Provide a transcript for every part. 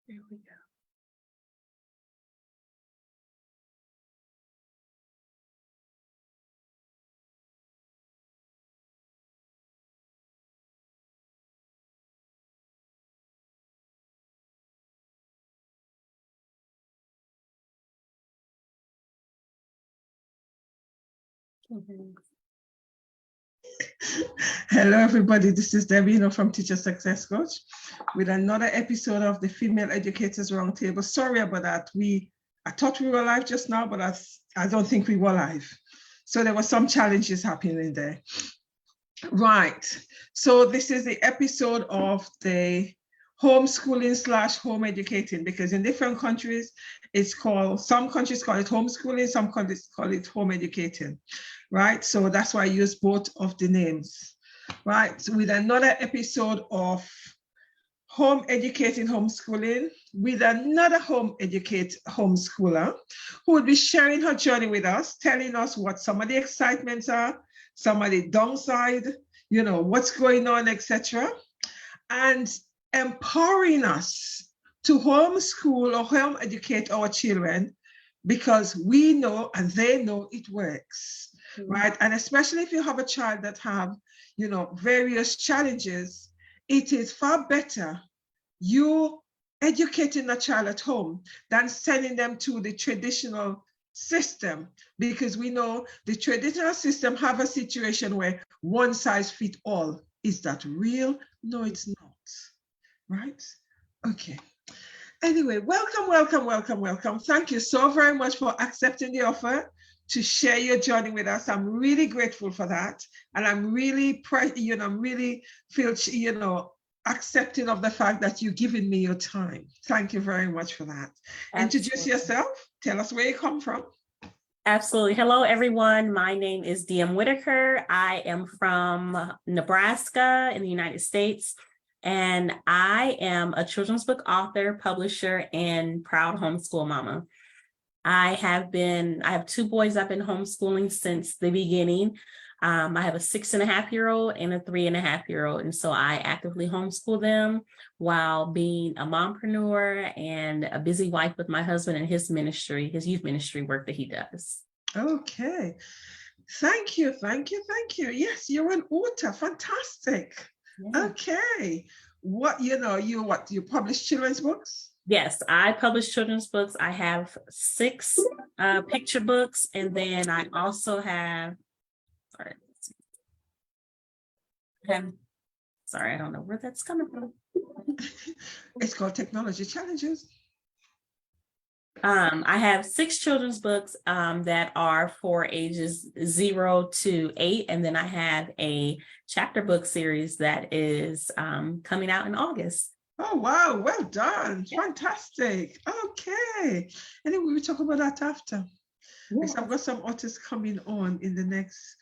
Here we go. Hello, everybody. This is Debbie from Teacher Success Coach with another episode of the Female Educators Roundtable. Sorry about that. I thought we were live just now, but I don't think we were live. So there were some challenges happening there. Right. So this is the episode of the homeschooling / home educating, because in different countries, some countries call it homeschooling, some countries call it home educating, right? So that's why I use both of the names, right? So with another episode of home educating homeschooling with another home educate homeschooler who will be sharing her journey with us, telling us what some of the excitements are, some of the downside, what's going on, etc. And empowering us to homeschool or home educate our children, because we know and they know it works, right? And especially if you have a child that have, various challenges, it is far better you educating a child at home than sending them to the traditional system, because we know the traditional system have a situation where one size fits all. Is that real? No, it's not. Right? Okay. Anyway, welcome. Thank you so very much for accepting the offer to share your journey with us. I'm really grateful for that. And I'm really, feel, accepting of the fact that you're giving me your time. Thank you very much for that. Absolutely. Introduce yourself. Tell us where you come from. Absolutely. Hello, everyone. My name is Diem Whitaker. I am from Nebraska in the United States, and I am a children's book author, publisher, and proud homeschool mama. I have 2 boys I've been homeschooling since the beginning. I have a 6.5-year-old and a 3.5-year-old. And so I actively homeschool them while being a mompreneur and a busy wife with my husband and his youth ministry work that he does. Okay. Thank you. Yes, you're an author. Fantastic. Yeah. Okay. You publish children's books? Yes, I publish children's books. I have 6 picture books, and then I also have, sorry, I don't know where that's coming from. It's called Technology Challenges. I have 6 children's books that are for ages 0 to 8, and then I have a chapter book series that is coming out in August. Oh, wow. Well done. Yeah. Fantastic. Okay. Anyway, we'll talk about that after. Yes. I've got some authors coming on in the next,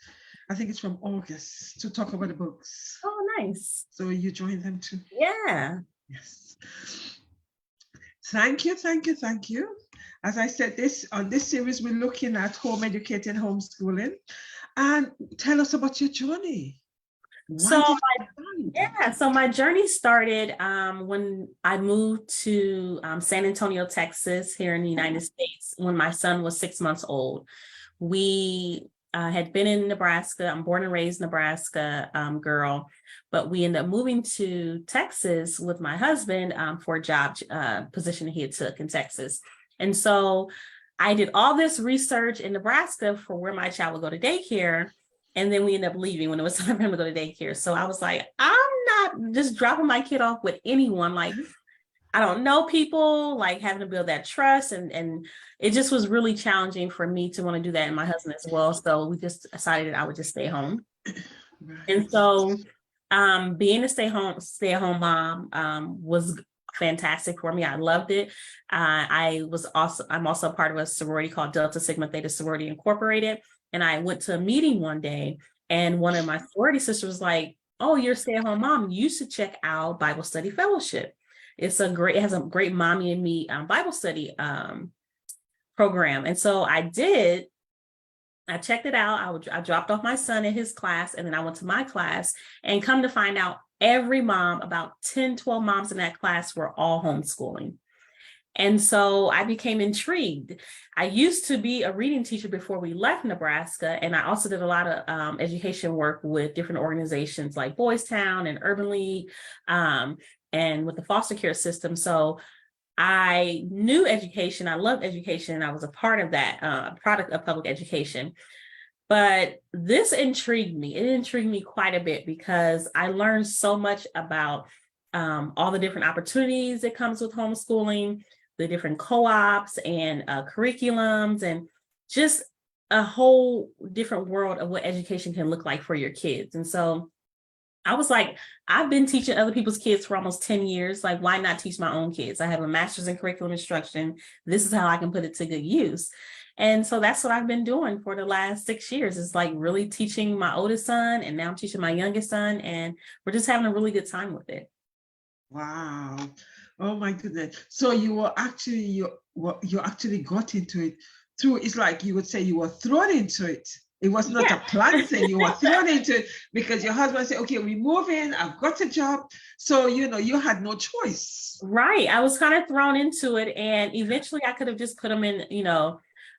I think it's from August, to talk about the books. Oh, nice. So you join them too? Yeah. Yes. Thank you. As I said, on this series, we're looking at home educating homeschooling. And tell us about your journey. So my journey started when I moved to San Antonio, Texas, here in the United States, when my son was 6 months old. We had been in Nebraska. I'm born and raised Nebraska girl, but we ended up moving to Texas with my husband for a job position he had took in Texas. And so I did all this research in Nebraska for where my child would go to daycare. And then we ended up leaving when it was time for him to go to daycare. So I was like, I'm not just dropping my kid off with anyone. Like, I don't know people, like having to build that trust. And it just was really challenging for me to want to do that, and my husband as well. So we just decided I would just stay home. And so being a stay-at-home mom was fantastic for me. I loved it. I'm also part of a sorority called Delta Sigma Theta Sorority Incorporated. And I went to a meeting one day, and one of my sorority sisters was like, "Oh, you're a stay-at-home mom. You should check out Bible Study Fellowship. It has a great Mommy and Me Bible study program." And so I did. I checked it out. I dropped off my son in his class, and then I went to my class, and come to find out, every mom, about 10, 12 moms in that class, were all homeschooling. And so I became intrigued. I used to be a reading teacher before we left Nebraska, and I also did a lot of education work with different organizations like Boys Town and Urban League, and with the foster care system. So I knew education, I loved education, I was a part of that, product of public education. But this intrigued me. It intrigued me quite a bit because I learned so much about all the different opportunities that comes with homeschooling, the different co-ops and curriculums, and just a whole different world of what education can look like for your kids. And so I was like, I've been teaching other people's kids for almost 10 years. Like, why not teach my own kids? I have a master's in curriculum instruction. This is how I can put it to good use. And so that's what I've been doing for the last 6 years, is like really teaching my oldest son, and now I'm teaching my youngest son, and we're just having a really good time with it. Wow. Oh my goodness. So you actually got into it through, it's like you would say you were thrown into it. It was not a planned thing. You were thrown into it because your husband said, okay, we move in, I've got a job. So, you had no choice. Right. I was kind of thrown into it, and eventually I could have just put them in,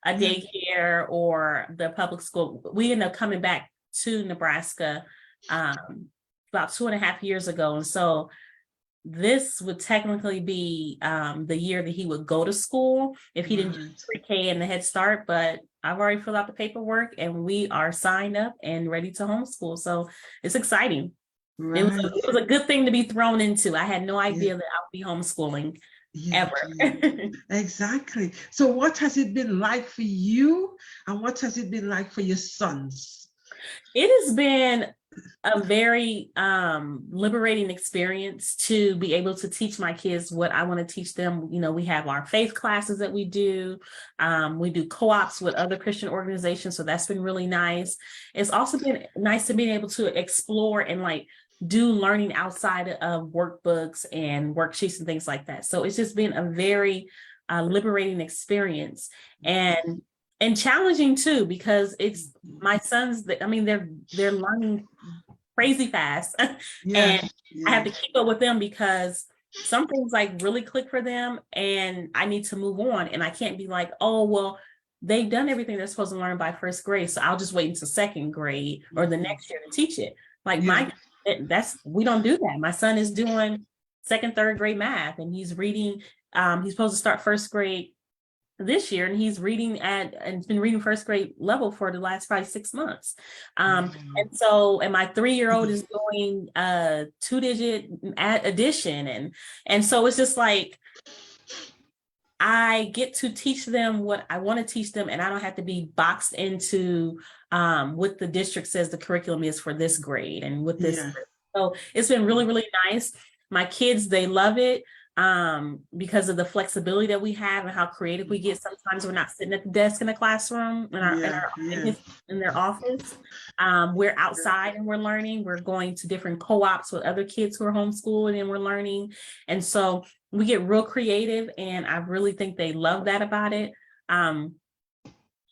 a daycare or the public school. We ended up coming back to Nebraska about 2.5 years ago. And so this would technically be the year that he would go to school if he didn't do pre-K and the Head Start, but I've already filled out the paperwork and we are signed up and ready to homeschool. So it's exciting. Right. It was a good thing to be thrown into. I had no idea that I would be homeschooling ever. Exactly. So what has it been like for you, and what has it been like for your sons? It has been a very liberating experience to be able to teach my kids what I want to teach them. We have our faith classes that we do. We do co-ops with other Christian organizations. So that's been really nice. It's also been nice to be able to explore and do learning outside of workbooks and worksheets and things like that. So it's just been a very liberating experience, and challenging too, because it's my sons that, they're learning crazy fast. And I have to keep up with them because some things really click for them and I need to move on. And I can't be like, oh, well, they've done everything they're supposed to learn by first grade, so I'll just wait until second grade or the next year to teach it. We don't do that. My son is doing second, third grade math, and he's reading. He's supposed to start first grade this year, and he's reading and been reading first grade level for the last probably 6 months. And my 3-year-old is doing 2-digit addition, and so it's just like I get to teach them what I want to teach them, and I don't have to be boxed into what the district says the curriculum is for this grade and with this. So it's been really, really nice. My kids, they love it. Because of the flexibility that we have and how creative we get. Sometimes we're not sitting at the desk in the classroom in their office. We're outside and we're learning. We're going to different co-ops with other kids who are homeschooling and we're learning. And so we get real creative, and I really think they love that about it.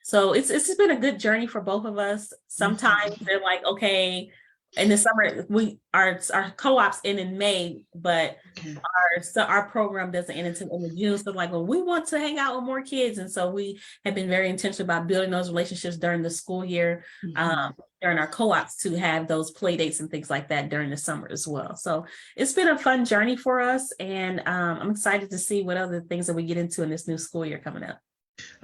So it's been a good journey for both of us. Sometimes they're like, okay, in the summer, our co-ops end in May, but our program doesn't end until in June. So we want to hang out with more kids. And so we have been very intentional about building those relationships during the school year, during our co-ops, to have those play dates and things like that during the summer as well. So it's been a fun journey for us. And I'm excited to see what other things that we get into in this new school year coming up.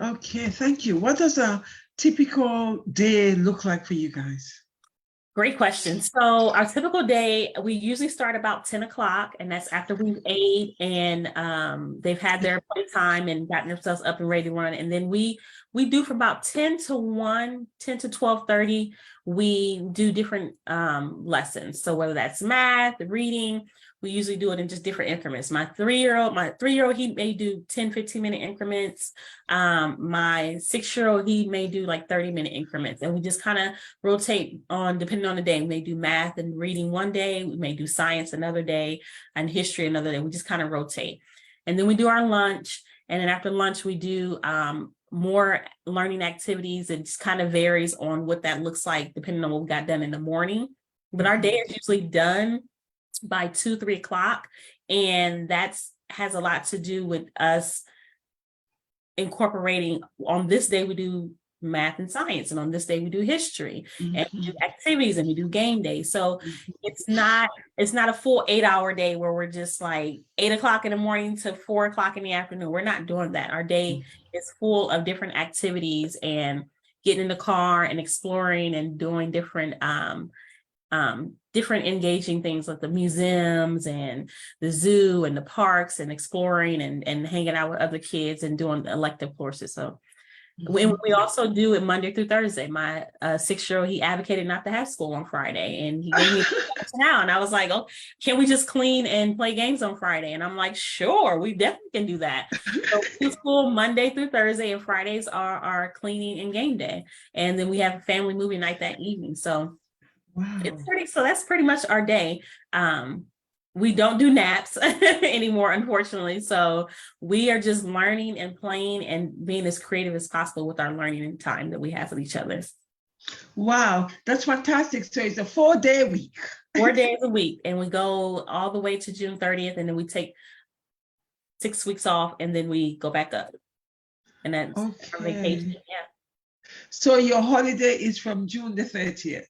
Okay, thank you. What does a typical day look like for you guys? Great question. So our typical day, we usually start about 10 o'clock, and that's after we've ate and they've had their playtime and gotten themselves up and ready to run. And then we do from about 10 to 12:30, we do different lessons. So whether that's math, reading, we usually do it in just different increments. My three-year-old, he may do 10, 15-minute increments. My 6-year-old, he may do 30-minute increments. And we just kind of rotate on, depending on the day. We may do math and reading one day. We may do science another day and history another day. We just kind of rotate. And then we do our lunch. And then after lunch, we do more learning activities. It just kind of varies on what that looks like, depending on what we got done in the morning. But our day is usually done by 2-3 o'clock, and has a lot to do with us incorporating on this day we do math and science, and on this day we do history, and we do activities, and we do game day. So it's not a full 8-hour day where we're just like 8 o'clock in the morning to 4 o'clock in the afternoon. We're not doing that. Our day is full of different activities and getting in the car and exploring and doing different different engaging things like the museums and the zoo and the parks, and exploring and hanging out with other kids and doing elective courses. So we also do it Monday through Thursday. My 6-year-old, he advocated not to have school on Friday, and he gave me now. And I was like, oh, can we just clean and play games on Friday? And I'm like, sure, we definitely can do that. So we do school Monday through Thursday, and Fridays are our cleaning and game day. And then we have a family movie night that evening. So Wow. so that's pretty much our day. We don't do naps anymore, unfortunately. So we are just learning and playing and being as creative as possible with our learning time that we have with each other. Wow, that's fantastic. So it's a 4-day week. 4 days a week. And we go all the way to June 30th. And then we take 6 weeks off, and then we go back up. And that's our vacation. Yeah. So your holiday is from June the 30th.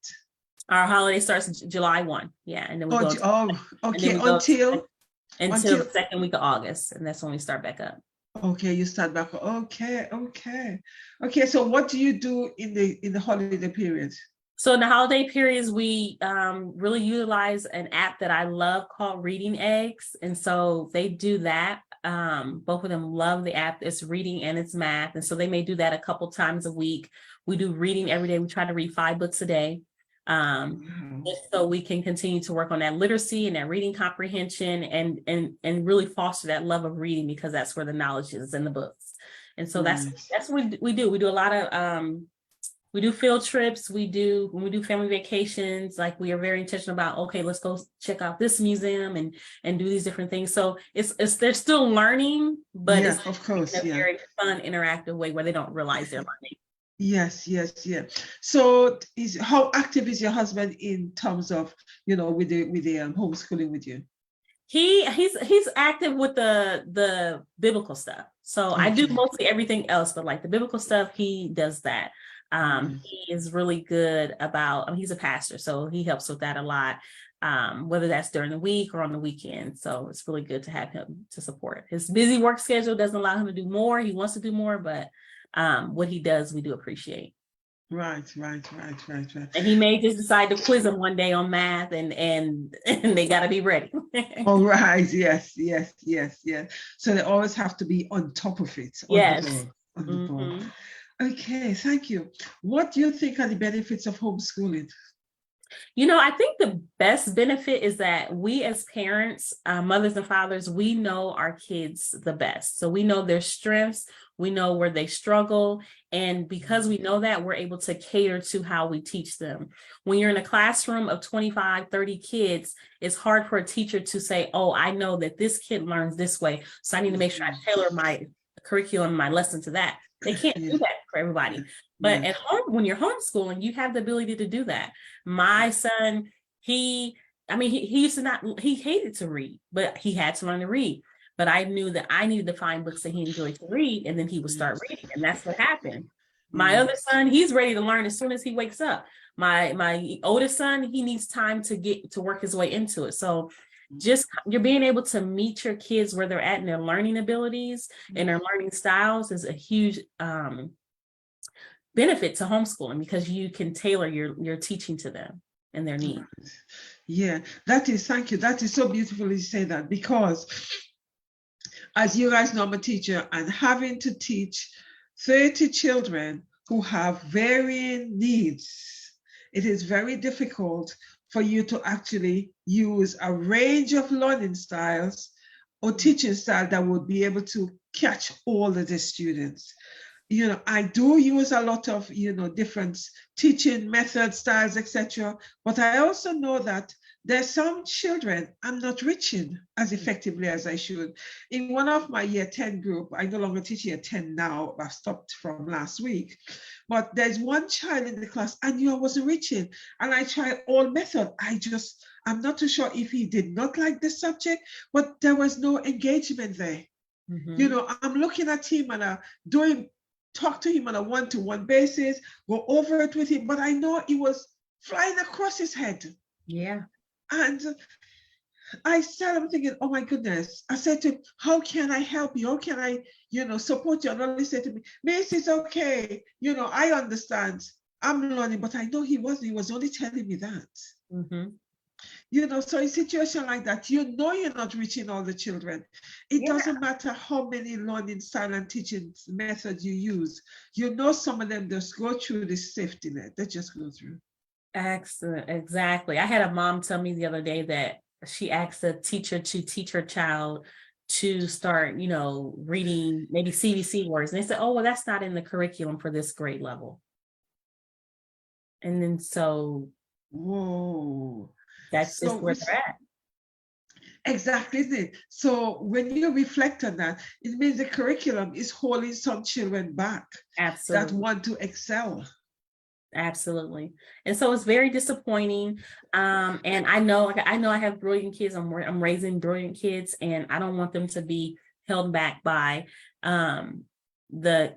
Our holiday starts July 1. Yeah. And then we go okay. Until the second week of August. And that's when we start back up. Okay, you start back. Okay. So what do you do in the holiday period? So in the holiday periods, we really utilize an app that I love called Reading Eggs. And so they do that. Both of them love the app. It's reading and it's math. And so they may do that a couple times a week. We do reading every day. We try to read 5 books a day. Just so we can continue to work on that literacy and that reading comprehension, and really foster that love of reading, because that's where the knowledge is, in the books. And so that's what we do. We do a lot of we do field trips. When we do family vacations, like we are very intentional about, okay, let's go check out this museum and do these different things. So they're still learning, but it's of course, in a very fun, interactive way where they don't realize they're learning. Yes. So how active is your husband in terms of, with the homeschooling with you? He's active with the biblical stuff. So I do mostly everything else, but like the biblical stuff, he does that. He is really good about, he's a pastor, so he helps with that a lot, whether that's during the week or on the weekend. So it's really good to have him to support. His busy work schedule doesn't allow him to do more. He wants to do more, but what he does, we do appreciate. Right. And he may just decide to quiz him one day on math, and they got to be ready. All right. Yes. So they always have to be on top of it. Yes. On the ball. Okay. Thank you. What do you think are the benefits of homeschooling? I think the best benefit is that we as parents, mothers and fathers, we know our kids the best. So we know their strengths, we know where they struggle. And because we know that, we're able to cater to how we teach them. When you're in a classroom of 25, 30 kids, it's hard for a teacher to say, oh, I know that this kid learns this way, so I need to make sure I tailor my curriculum, my lesson to that. They can't do that for everybody. But at home, when you're homeschooling, you have the ability to do that. My son, he hated to read, but he had to learn to read. But I knew that I needed to find books that he enjoyed to read, and then he would start reading. And that's what happened. My other son, he's ready to learn as soon as he wakes up. My oldest son, he needs time to get to work his way into it. So just you're being able to meet your kids where they're at in their learning abilities and their learning styles is a huge benefit to homeschooling, because you can tailor your teaching to them and their needs. Yeah, thank you. That is so beautiful you say that, because as you guys know, I'm a teacher, and having to teach 30 children who have varying needs, it is very difficult for you to actually use a range of learning styles or teaching style that would be able to catch all of the students. I do use a lot of, different teaching methods, styles, etc. But I also know that there's some children I'm not reaching as effectively as I should. In one of my year 10 group, I no longer teach year 10 now, I've stopped from last week. But there's one child in the class I knew I wasn't reaching. And I tried all methods. I'm not too sure if he did not like the subject, but there was no engagement there. You know, I'm looking at him and talk to him on a one-to-one basis, go over it with him, but I know it was flying across his head. Yeah. And I started thinking, oh my goodness. I said to him, how can I help you? How can I, support you? And he said to me, Mace, it's okay. I understand. I'm learning, but I know he was only telling me that. So in a situation like that, you're not reaching all the children. It doesn't matter how many learning style and teaching methods you use. Some of them just go through this safety net. They just go through. Excellent. Exactly. I had a mom tell me the other day that she asked a teacher to teach her child to start, reading maybe CVC words. And they said, oh, well, that's not in the curriculum for this grade level. And then whoa. That's just where they're at. Exactly, isn't it? So when you reflect on that, it means the curriculum is holding some children back. Absolutely. That want to excel. Absolutely. And so it's very disappointing. And I know I have brilliant kids. I'm raising brilliant kids, and I don't want them to be held back by the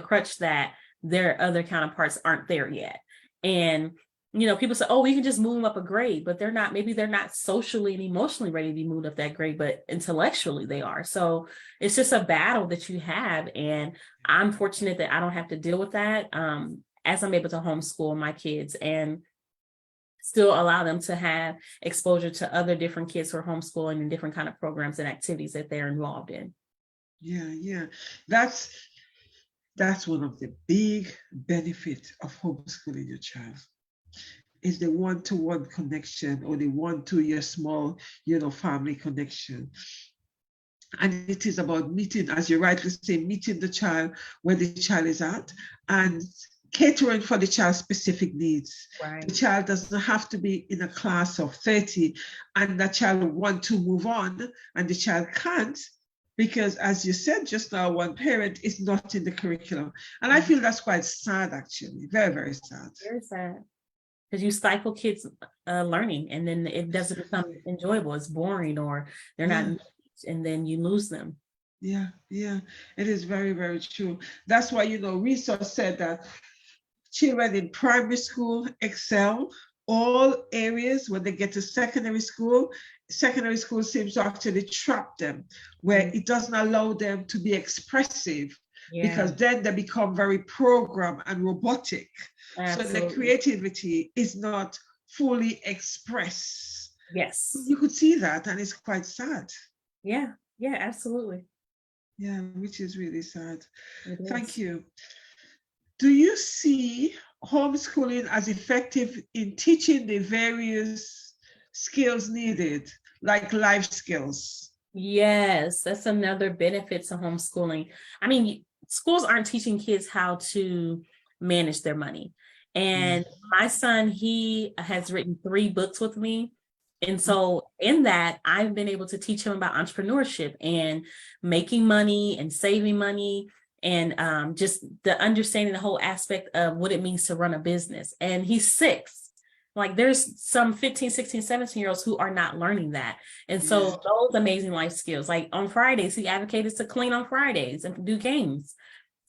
crutch that their other counterparts aren't there yet. And people say, oh, we can just move them up a grade, but maybe they're not socially and emotionally ready to be moved up that grade, but intellectually they are. So it's just a battle that you have. And I'm fortunate that I don't have to deal with that as I'm able to homeschool my kids and still allow them to have exposure to other different kids who are homeschooling and different kind of programs and activities that they're involved in. Yeah. That's one of the big benefits of homeschooling your child. Is the one-to-one connection, or the one-to-your small, family connection. And it is about meeting, as you rightly say, meeting the child where the child is at and catering for the child's specific needs. Right. The child doesn't have to be in a class of 30 and that child want to move on and the child can't, because as you said just now, one parent is not in the curriculum. And I feel that's quite sad, actually. Very, very sad. Very sad. Because you stifle kids' learning, and then it doesn't become enjoyable. It's boring, or they're not, and then you lose them. Yeah, it is very, very true. That's why, research said that children in primary school excel all areas. When they get to secondary school seems to actually trap them, where it doesn't allow them to be expressive, because then they become very programmed and robotic. Absolutely. So the creativity is not fully expressed. Yes. You could see that, and it's quite sad. Yeah, absolutely. Yeah, which is really sad. Thank you. Do you see homeschooling as effective in teaching the various skills needed, like life skills? Yes, that's another benefit to homeschooling. I mean, schools aren't teaching kids how to manage their money. And my son, he has written 3 books with me. And so in that, I've been able to teach him about entrepreneurship and making money and saving money, and just the understanding the whole aspect of what it means to run a business. And he's 6. Like, there's some 15, 16, 17-year-olds who are not learning that. And so those amazing life skills, like on Fridays, he advocated to clean on Fridays and do games.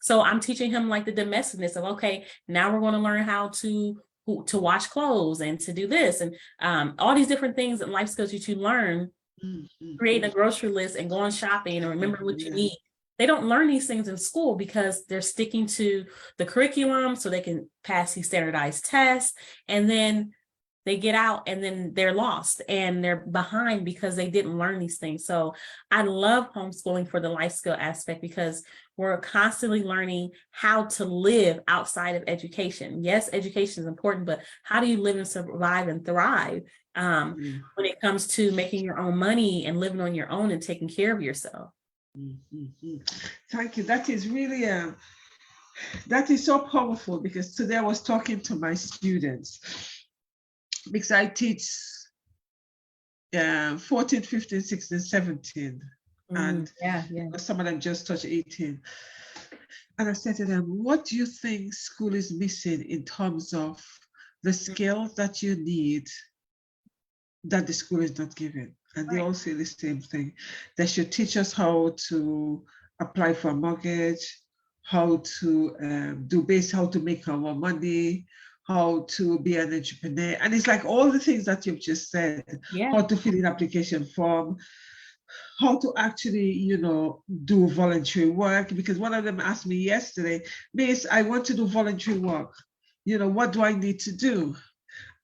So I'm teaching him like the domesticness of, okay, now we're going to learn how to wash clothes and to do this, and all these different things and life skills that you learn, creating a grocery list and going shopping and remember what you need. They don't learn these things in school because they're sticking to the curriculum so they can pass these standardized tests, and then they get out and then they're lost and they're behind because they didn't learn these things. So I love homeschooling for the life skill aspect, because we're constantly learning how to live outside of education. Yes, education is important, but how do you live and survive and thrive when it comes to making your own money and living on your own and taking care of yourself? Thank you. That is really that is so powerful, because today I was talking to my students, because I teach 14, 15, 16, 17, and some of them just touch 18. And I said to them, what do you think school is missing in terms of the skills that you need that the school is not giving? And they all say the same thing. They should teach us how to apply for a mortgage, how to how to make our money, how to be an entrepreneur. And it's like all the things that you've just said, Yeah. how to fill in application form, how to actually, do voluntary work. Because one of them asked me yesterday, Miss, I want to do voluntary work. What do I need to do?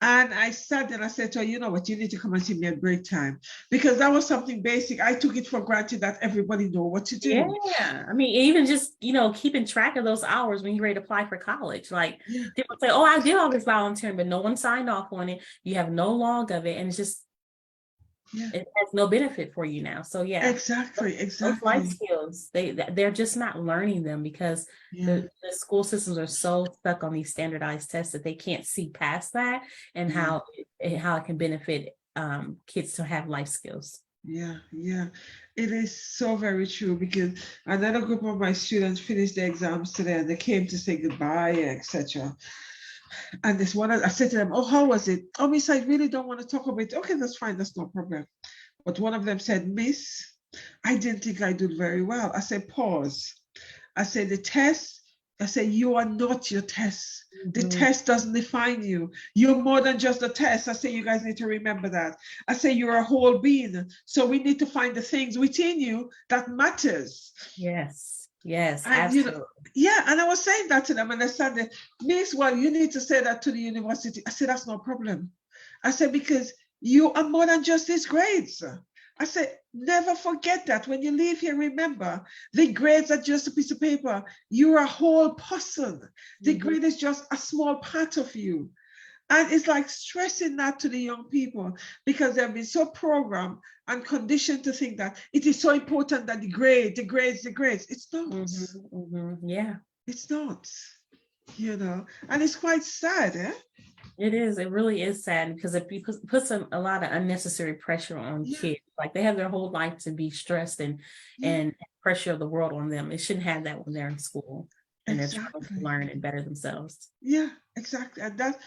And I sat there and I said to her, you know what, you need to come and see me at break time. Because that was something basic. I took it for granted that everybody know what to do. Yeah. I mean, even just, keeping track of those hours when you're ready to apply for college. Like people say, oh, I did all this volunteering, but no one signed off on it. You have no log of it. And it's just, it has no benefit for you now. So yeah. Exactly. Those life skills, they're just not learning them because the school systems are so stuck on these standardized tests that they can't see past that and how it can benefit kids to have life skills. Yeah, it is so very true, because another group of my students finished their exams today and they came to say goodbye, etc. And this one, I said to them, oh, how was it? Oh, Miss, I really don't want to talk about it. Okay, that's fine, that's no problem. But one of them said, Miss, I didn't think I did very well. I said, pause. I said, the test, I said, you are not your test. The test doesn't define you. You're more than just a test. I say, you guys need to remember that. I say, you're a whole being. So we need to find the things within you that matters. Yes, and, absolutely. And I was saying that to them, and they said, Miss, well, you need to say that to the university. I said, that's no problem. I said, because you are more than just these grades. I said, never forget that. When you leave here, remember, the grades are just a piece of paper. You're a whole person. The grade is just a small part of you. And it's like stressing that to the young people, because they've been so programmed and conditioned to think that it is so important that the grades. It's not. Yeah. It's not, and it's quite sad, eh? It is. It really is sad, because it puts a lot of unnecessary pressure on kids. Like they have their whole life to be stressed and pressure of the world on them. It shouldn't have that when they're in school and they're trying to learn and better themselves. Yeah, exactly. And that,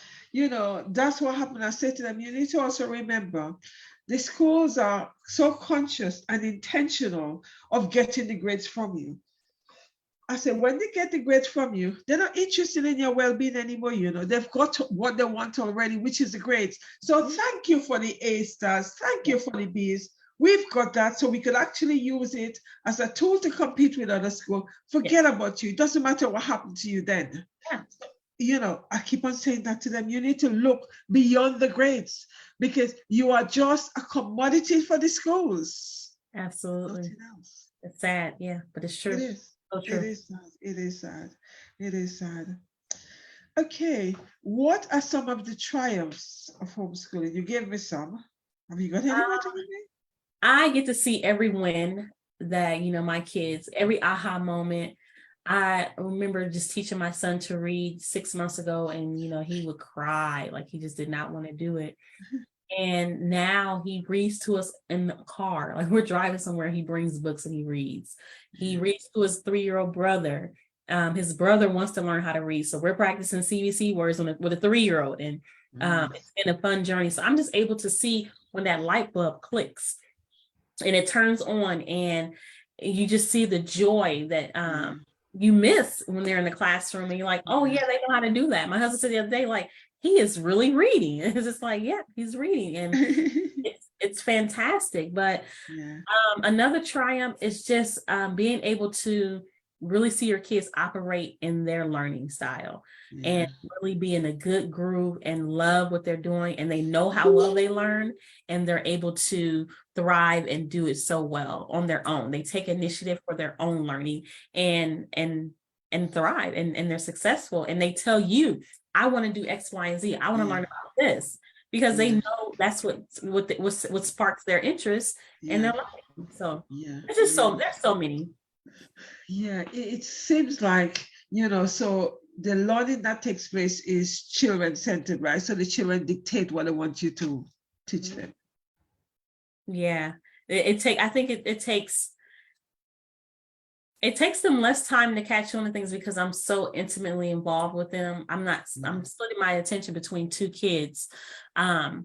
that's what happened. I said to them, you need to also remember the schools are so conscious and intentional of getting the grades from you. I said, when they get the grades from you, they're not interested in your well-being anymore. They've got what they want already, which is the grades. So thank you for the A stars. Thank you for the Bs. We've got that, so we could actually use it as a tool to compete with other schools. Forget about you. It doesn't matter what happened to you then. I keep on saying that to them. You need to look beyond the grades, because you are just a commodity for the schools. Absolutely. Nothing else. It's sad, but it's true. It is. So true. It is sad. Okay, what are some of the triumphs of homeschooling? You gave me some. Have you got any more to give me? I get to see every win that, my kids, every aha moment. I remember just teaching my son to read 6 months ago, and, he would cry, like he just did not want to do it. And now he reads to us in the car. Like we're driving somewhere, he brings books and he reads. He reads to his 3-year-old brother. His brother wants to learn how to read. So we're practicing CVC words with a 3-year-old. And it's been a fun journey. So I'm just able to see when that light bulb clicks and it turns on, and you just see the joy that you miss when they're in the classroom, and you're like, oh yeah, they know how to do that. My husband said the other day, like, he is really reading. It's just like, yeah, he's reading, and it's fantastic. But another triumph is just being able to really see your kids operate in their learning style and really be in a good groove and love what they're doing, and they know how well they learn, and they're able to thrive and do it so well on their own. They take initiative for their own learning and thrive, and they're successful, and they tell you, I want to do X, Y, and Z. I want to learn about this, because they know that's what sparks their interest and their life. So it's just there's so many. Yeah, it seems like, so the learning that takes place is children-centered, right? So the children dictate what they want you to teach them. Yeah, I think it takes them less time to catch on to things, because I'm so intimately involved with them. I'm splitting my attention between 2 kids. But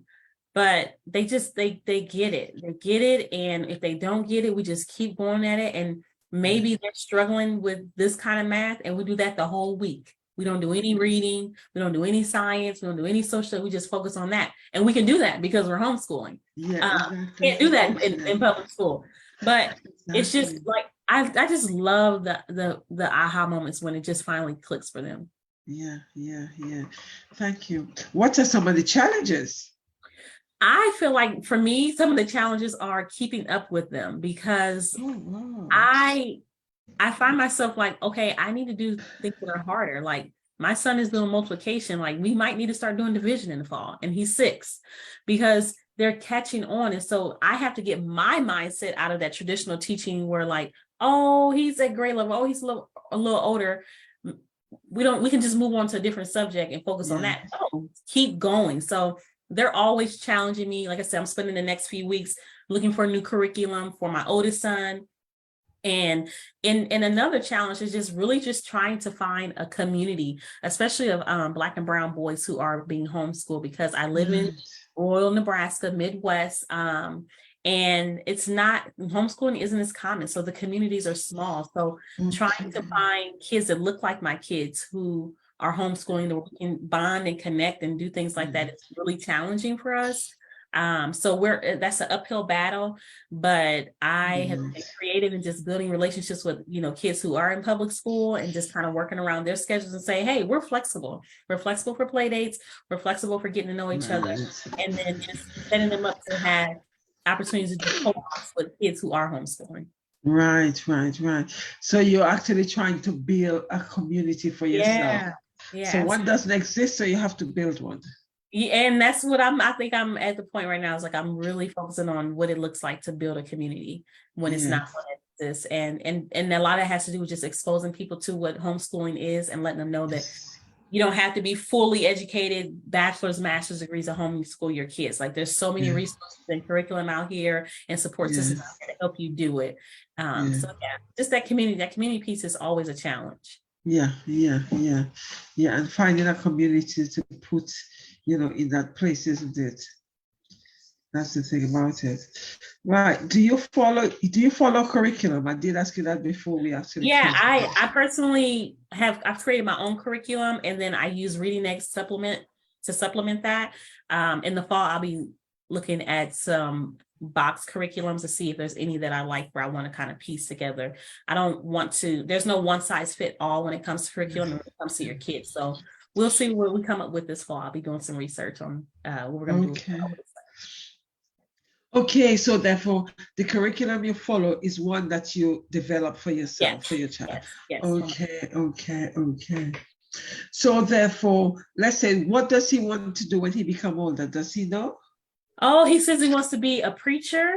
but they get it. They get it. And if they don't get it, we just keep going at it. And maybe they're struggling with this kind of math, and we do that the whole week. We don't do any reading, we don't do any science, we don't do any social, we just focus on that. And we can do that because we're homeschooling. Exactly. Can't do that in public school. But it's just like I just love the aha moments when it just finally clicks for them. Yeah. Thank you. What are some of the challenges? I feel like for me, some of the challenges are keeping up with them, because I find myself like, okay, I need to do things that are harder. Like my son is doing multiplication. Like we might need to start doing division in the fall, and he's 6, because they're catching on. And so I have to get my mindset out of that traditional teaching where like, oh, he's at grade level. Oh, he's a little older. We can just move on to a different subject and focus on that. Oh, keep going. So they're always challenging me. Like I said, I'm spending the next few weeks looking for a new curriculum for my oldest son. And another challenge is just trying to find a community, especially of Black and brown boys who are being homeschooled, because I live in rural Nebraska, Midwest, and it's not, homeschooling isn't as common. So the communities are small. So trying to find kids that look like my kids who are homeschooling, that we can bond and connect and do things like that, it's really challenging for us. So that's an uphill battle, but I have been creative in just building relationships with, kids who are in public school, and just kind of working around their schedules and say, hey, we're flexible. We're flexible for play dates. We're flexible for getting to know each other. And then just setting them up to have opportunities to do co-ops with kids who are homeschooling. Right. So you're actually trying to build a community for yourself. Yeah. So one doesn't exist, so you have to build one. Yeah, and that's what I think I'm at the point right now, is like I'm really focusing on what it looks like to build a community when it's not what it is. And a lot of it has to do with just exposing people to what homeschooling is, and letting them know that you don't have to be fully educated, bachelor's, master's degrees to homeschool your kids. Like there's so many resources and curriculum out here and support systems out here to help you do it. So just that community piece is always a challenge. Yeah. And finding a community to put, in that place, isn't it? That's the thing about it. Right. Do you follow curriculum? I did ask you that before we actually. Yeah, I personally I've created my own curriculum, and then I use Reading Next supplement to supplement that. In the fall, I'll be looking at some box curriculums to see if there's any that I like, where I want to kind of piece together. There's no one size fit all when it comes to curriculum and when it comes to your kids. So we'll see what we come up with this fall. I'll be doing some research on what we're going to do. Okay, so therefore the curriculum you follow is one that you develop for yourself, for your child. Yes. Okay. So therefore, let's say, what does he want to do when he becomes older? Does he know? Oh, he says he wants to be a preacher,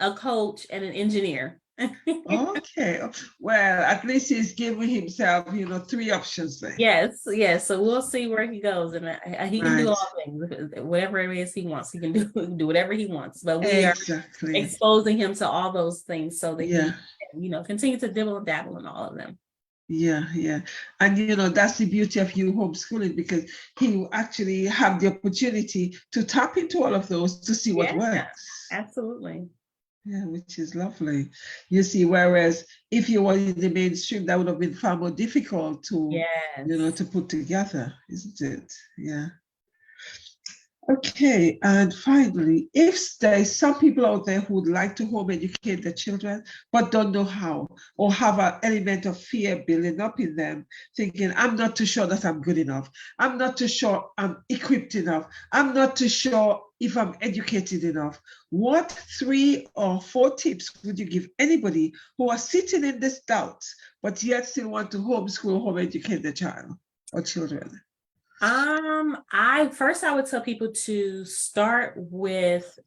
a coach, and an engineer. Okay. Well, at least he's giving himself, 3 options there. Yes. So we'll see where he goes, and he can do all things, whatever it is he wants. He can do whatever he wants. But we are exposing him to all those things so that he can, continue to dabble in all of them. Yeah. And, that's the beauty of you homeschooling, because he will actually have the opportunity to tap into all of those to see what works. Absolutely. Yeah, which is lovely. You see, whereas if you were in the mainstream, that would have been far more difficult to, to put together, isn't it? Yeah. Okay, and finally, if there's some people out there who would like to home educate their children, but don't know how, or have an element of fear building up in them, thinking, I'm not too sure that I'm good enough. I'm not too sure I'm equipped enough. I'm not too sure if I'm educated enough. What 3 or 4 tips would you give anybody who are sitting in this doubt, but yet still want to homeschool, home educate their child or children? I would tell people to start with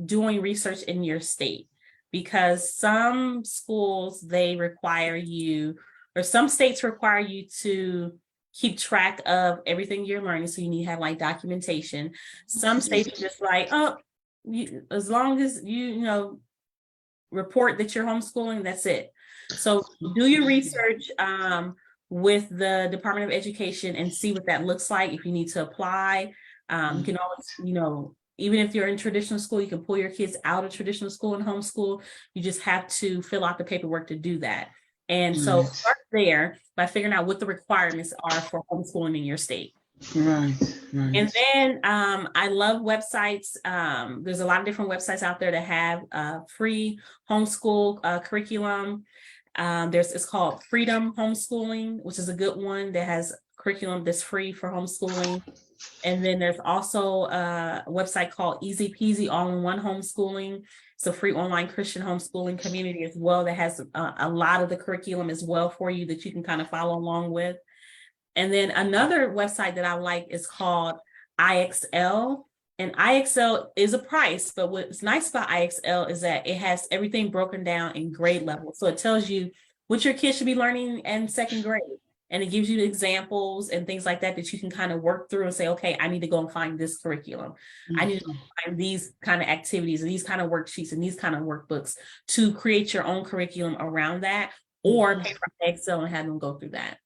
doing research in your state, because some schools, they require you, or some states require you to keep track of everything you're learning. So you need to have like documentation. Some states are just like, as long as you report that you're homeschooling, that's it. So do your research with the Department of Education and see what that looks like. If you need to apply, You can always, even if you're in traditional school, you can pull your kids out of traditional school and homeschool. You just have to fill out the paperwork to do that. And so start there by figuring out what the requirements are for homeschooling in your state. Right. And then I love websites. There's a lot of different websites out there that have free homeschool curriculum. It's called Freedom Homeschooling, which is a good one that has curriculum that's free for homeschooling. And then there's also a website called Easy Peasy All-in-One Homeschooling. It's a free online Christian homeschooling community as well that has a lot of the curriculum as well for you that you can kind of follow along with. And then another website that I like is called IXL. And IXL is a price, but what's nice about IXL is that it has everything broken down in grade level. So it tells you what your kids should be learning in second grade. And it gives you examples and things like that you can kind of work through and say, okay, I need to go and find this curriculum. I need to find these kind of activities and these kind of worksheets and these kind of workbooks to create your own curriculum around that, or pay for IXL and have them go through that.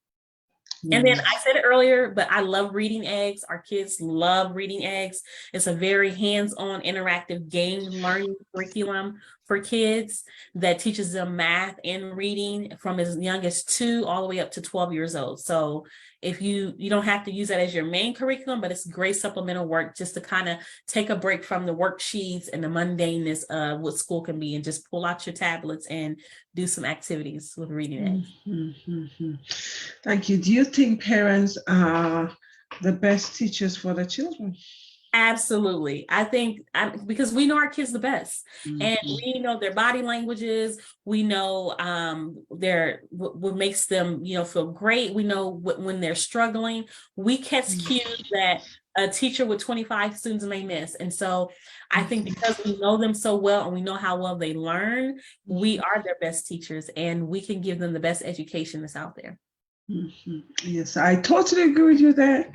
And then I said it earlier, but I love Reading Eggs. Our kids love Reading Eggs. It's a very hands-on interactive game learning curriculum for kids that teaches them math and reading from as young as 2 all the way up to 12 years old. So if you don't have to use that as your main curriculum, but it's great supplemental work just to kind of take a break from the worksheets and the mundaneness of what school can be, and just pull out your tablets and do some activities with Reading Eggs. Thank you. Do you think parents are the best teachers for the children? Absolutely. I think because we know our kids the best, and we know their body languages. We know what makes them, feel great. We know when they're struggling. We catch cues that a teacher with 25 students may miss. And so I think because we know them so well and we know how well they learn, we are their best teachers, and we can give them the best education that's out there. Yes, I totally agree with you there,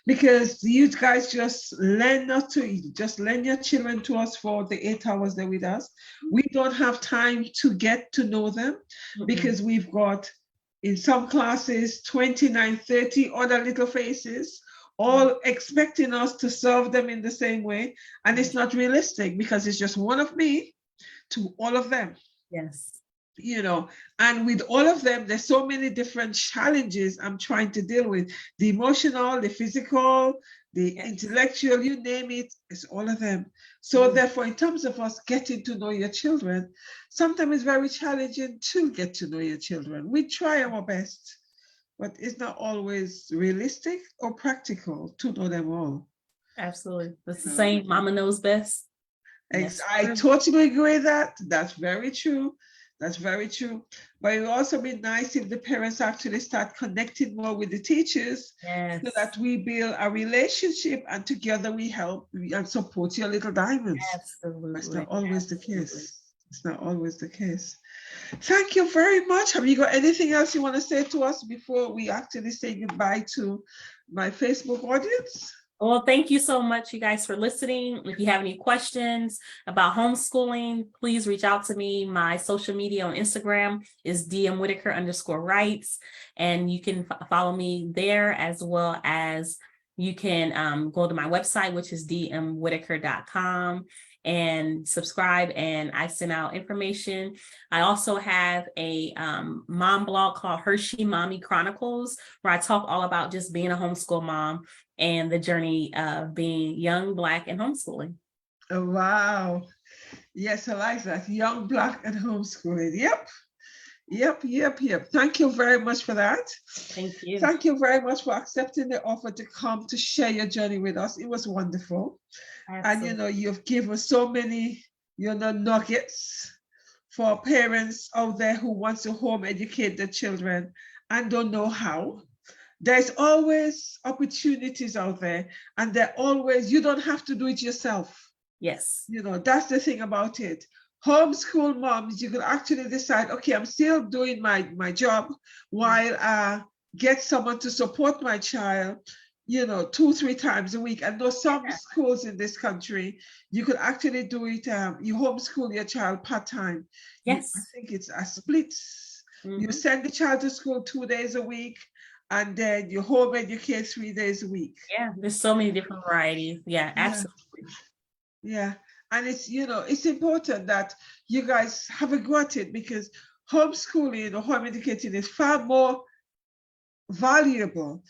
because you guys just lend your children to us for the 8 hours they're with us. We don't have time to get to know them because we've got, in some classes, 29, 30 other little faces, all expecting us to serve them in the same way. And it's not realistic, because it's just one of me to all of them. Yes. And with all of them, there's so many different challenges I'm trying to deal with. The emotional, the physical, the intellectual, you name it, it's all of them. So therefore, in terms of us getting to know your children, sometimes it's very challenging to get to know your children. We try our best, but it's not always realistic or practical to know them all. Absolutely. It's the same, mama knows best. I totally agree with that. That's very true. That's very true. But it would also be nice if the parents actually start connecting more with the teachers, so that we build a relationship, and together we help and support your little diamonds. Absolutely. That's not always the case. It's not always the case. Thank you very much. Have you got anything else you want to say to us before we actually say goodbye to my Facebook audience? Well, thank you so much, you guys, for listening. If you have any questions about homeschooling, please reach out to me. My social media on Instagram is dmwhitaker_writes, and you can follow me there, as well as you can go to my website, which is dmwhitaker.com, and subscribe, and I send out information. I also have a mom blog called Hershey Mommy Chronicles, where I talk all about just being a homeschool mom and the journey of being young, Black, and homeschooling. Oh, wow. Yes, I like that. Young, Black, and homeschooling. Yep. Thank you very much for that. Thank you. Thank you very much for accepting the offer to come to share your journey with us. It was wonderful. Absolutely. And, you've given us so many, nuggets for parents out there who want to home educate their children and don't know how. There's always opportunities out there, and you don't have to do it yourself. Yes. That's the thing about it. Homeschool moms, you can actually decide, okay, I'm still doing my job while I get someone to support my child, 2-3 times a week. And there's some schools in this country, you could actually do it, you homeschool your child part-time. Yes. I think it's a split. You send the child to school 2 days a week, and then you home educate 3 days a week. Yeah, there's so many different varieties. Yeah, Yeah. absolutely. Yeah. And it's, it's important that you guys have a go at it, because homeschooling or home educating is far more valuable.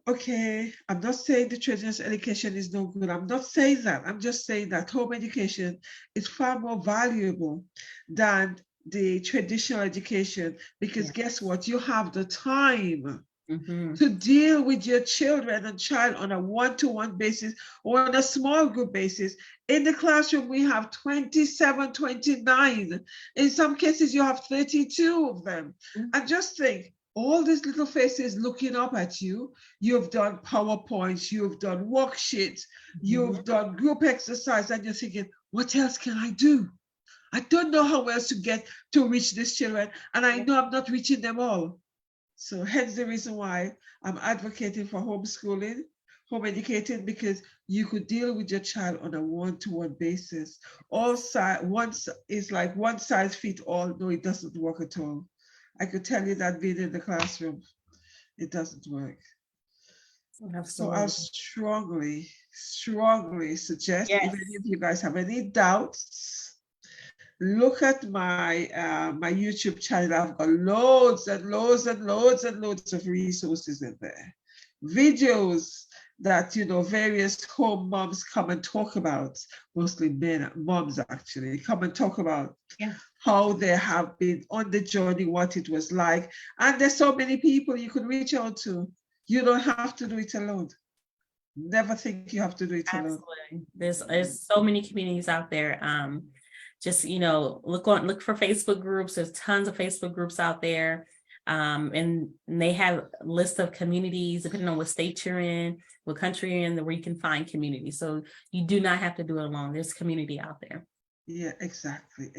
Okay, I'm not saying the traditional education is no good. I'm not saying that. I'm just saying that home education is far more valuable than the traditional education, because guess what? You have the time to deal with your children and child on a one-to-one basis or on a small group basis. In the classroom, we have 27, 29. In some cases, you have 32 of them. And just think, all these little faces looking up at you. You've done PowerPoints, you've done worksheets, you've done group exercise, and you're thinking, what else can I do? I don't know how else to get to reach these children, and I know I'm not reaching them all. So hence the reason why I'm advocating for homeschooling, home educating, because you could deal with your child on a one-to-one basis. Once is like one size fits all. No, it doesn't work at all. I could tell you that being in the classroom, it doesn't work. So I strongly suggest, if any of you guys have any doubts, look at my my YouTube channel. I've got loads and loads and loads and loads of resources in there. Videos that, various home moms come and talk about, mostly moms actually, come and talk about how they have been on the journey, what it was like. And there's so many people you could reach out to. You don't have to do it alone. Never think you have to do it alone. Absolutely. There's so many communities out there. Just, look for Facebook groups. There's tons of Facebook groups out there. And they have a list of communities, depending on what state you're in, what country you're in, where you can find community. So you do not have to do it alone. There's community out there. Yeah, exactly.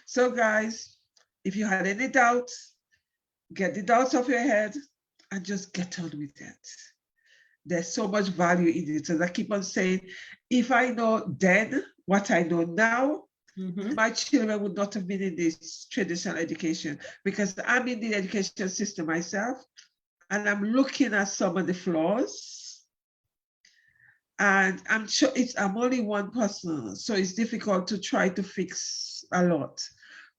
So guys, if you had any doubts, get the doubts off your head and just get on with it. There's so much value in it. As I keep on saying, if I know then what I know now, my children would not have been in this traditional education, because I'm in the education system myself, and I'm looking at some of the flaws. And I'm sure I'm only one person, so it's difficult to try to fix a lot.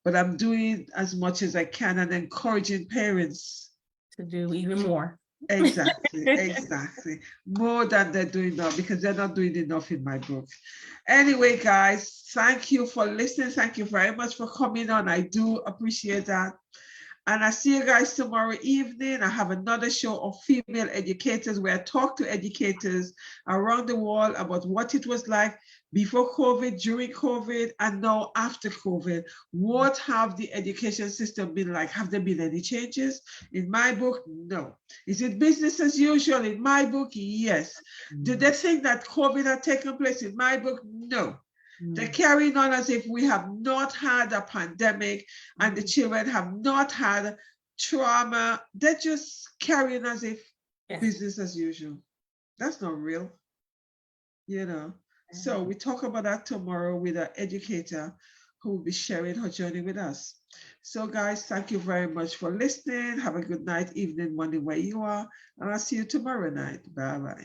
But I'm doing as much as I can and encouraging parents to do even more. Exactly. More than they're doing now, because they're not doing enough in my book. Anyway, guys, thank you for listening. Thank you very much for coming on. I do appreciate that. And I see you guys tomorrow evening. I have another show of female educators where I talk to educators around the world about what it was like before COVID, during COVID, and now after COVID. What have the education system been like? Have there been any changes? In my book, no. Is it business as usual? In my book, yes. Do they think that COVID had taken place? In my book, no. They're carrying on as if we have not had a pandemic and the children have not had trauma. They're just carrying as if business as usual. That's not real, So we talk about that tomorrow with an educator who will be sharing her journey with us. So guys, thank you very much for listening. Have a good night, evening, morning, where you are. And I'll see you tomorrow night. Bye-bye.